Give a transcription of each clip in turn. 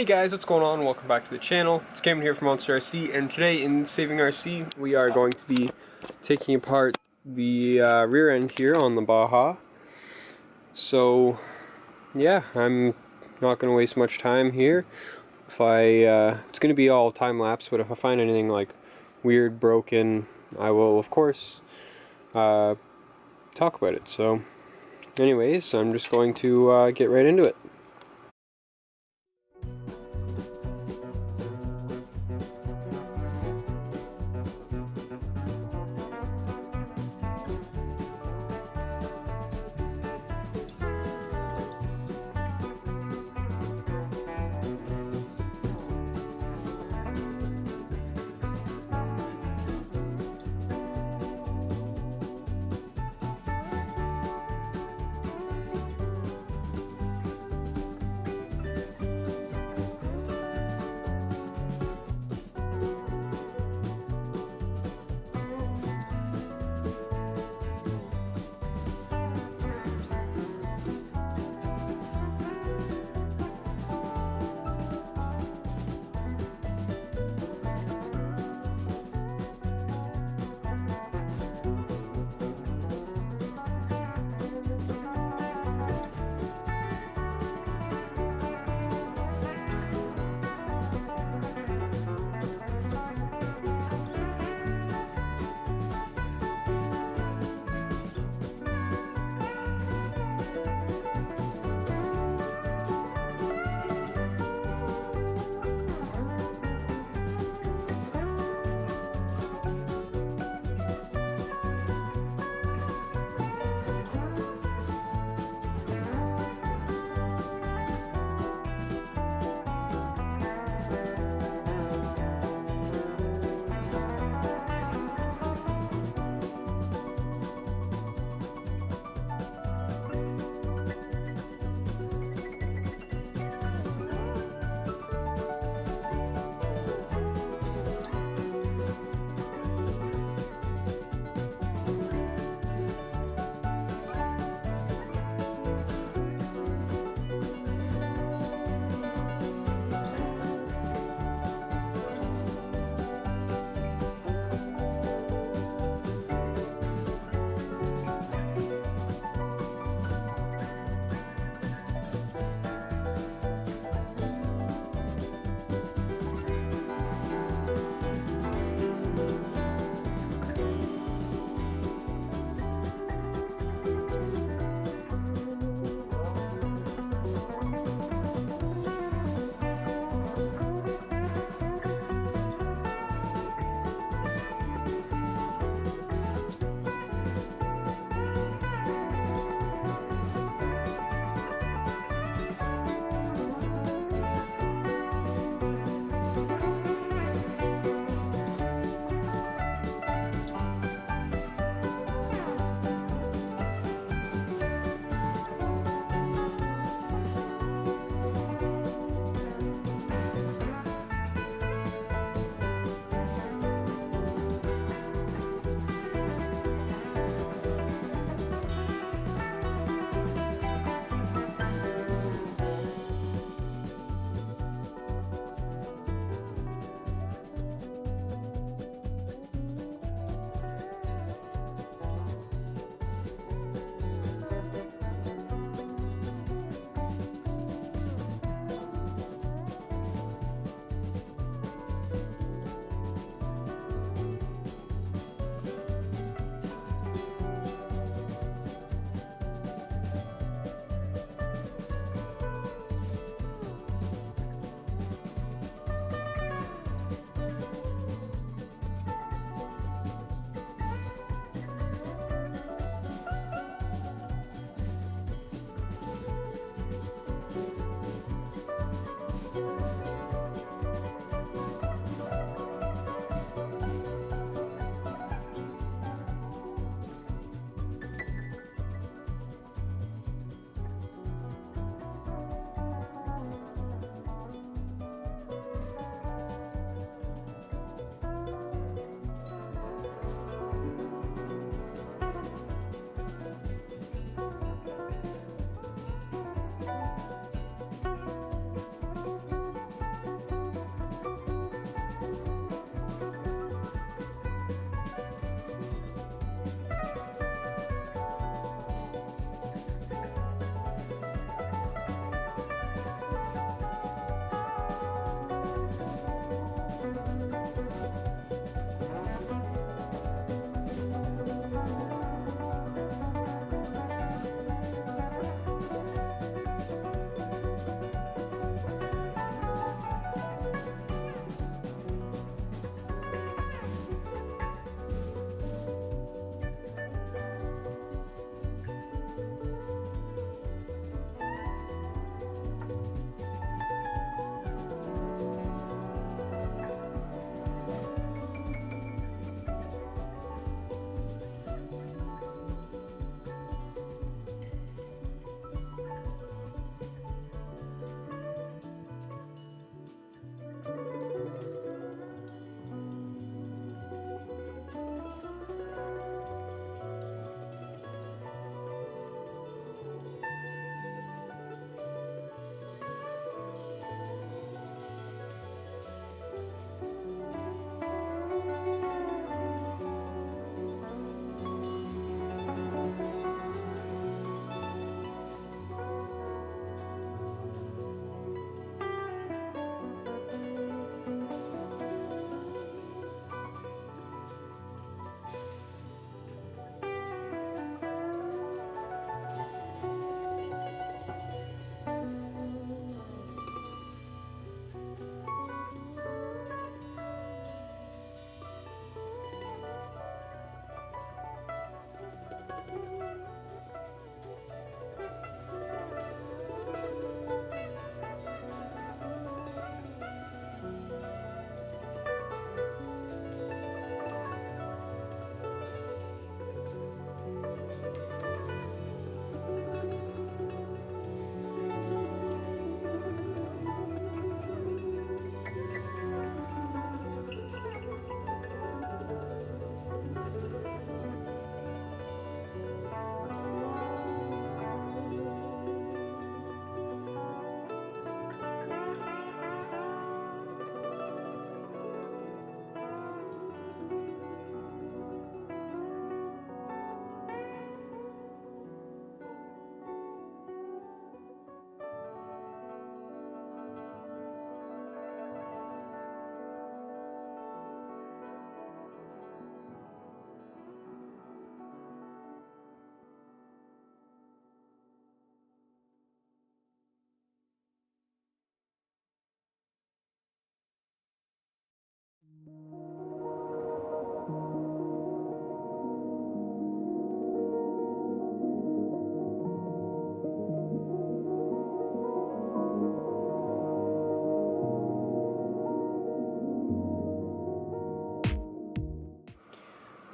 Hey guys, what's going on? Welcome back to the channel. It's Cameron here from Monster RC, and today in Saving RC we are going to be taking apart the rear end here on the Baja. So yeah, I'm not going to waste much time here. If it's going to be all time-lapse, but if I find anything like weird, broken, I will of course talk about it. So anyways, I'm just going to get right into it.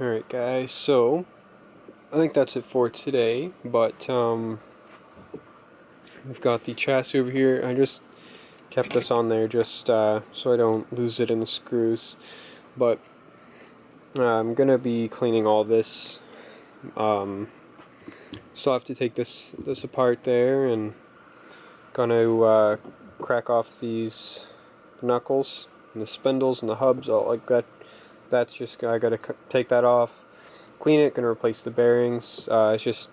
Alright guys, so I think that's it for today, but we've got the chassis over here. I just kept this on there just so I don't lose it in the screws, but I'm gonna be cleaning all this. Still have to take this apart there, and gonna crack off these knuckles and the spindles and the hubs, all like that. That's just, I gotta take that off, clean it, gonna replace the bearings. It's just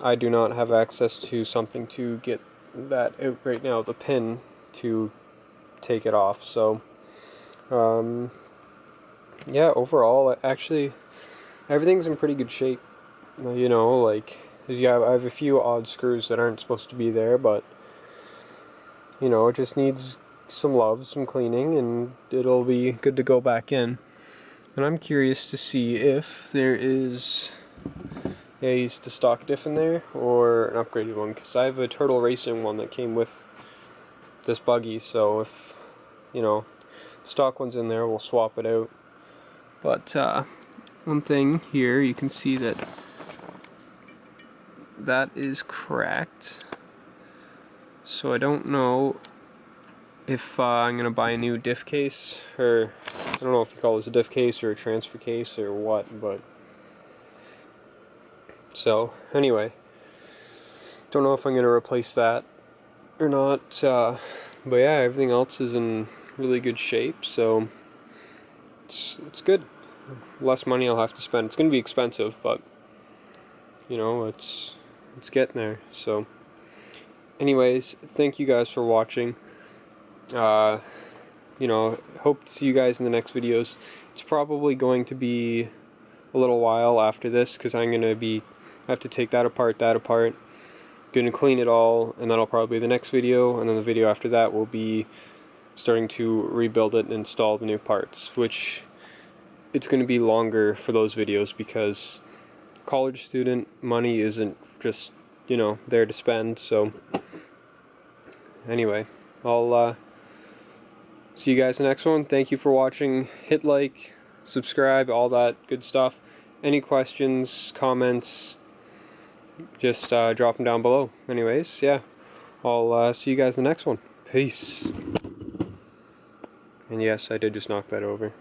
I do not have access to something to get that out right now, the pin to take it off. So yeah, overall actually everything's in pretty good shape. You know, like, yeah, I have a few odd screws that aren't supposed to be there, but you know, it just needs some love, some cleaning, and it'll be good to go back in. And I'm curious to see if there is a the stock diff in there or an upgraded one, because I have a Turtle Racing one that came with this buggy, so if, you know, the stock one's in there, we'll swap it out. But one thing here, you can see that is cracked, so I don't know if I'm gonna buy a new diff case, or I don't know if you call this a diff case or a transfer case or what, but so anyway, don't know if I'm gonna replace that or not, but yeah, everything else is in really good shape, so it's good. Less money I'll have to spend. It's gonna be expensive, but you know, it's getting there. So anyways, thank you guys for watching. You know, hope to see you guys in the next videos. It's probably going to be a little while after this, because I have to take that apart, gonna clean it all, and that'll probably be the next video, and then the video after that will be starting to rebuild it and install the new parts, which it's gonna be longer for those videos because college student money isn't just, you know, there to spend. So anyway, I'll see you guys in the next one. Thank you for watching. Hit like, subscribe, all that good stuff. Any questions, comments, just drop them down below. Anyways, yeah, I'll see you guys in the next one. Peace. And yes, I did just knock that over.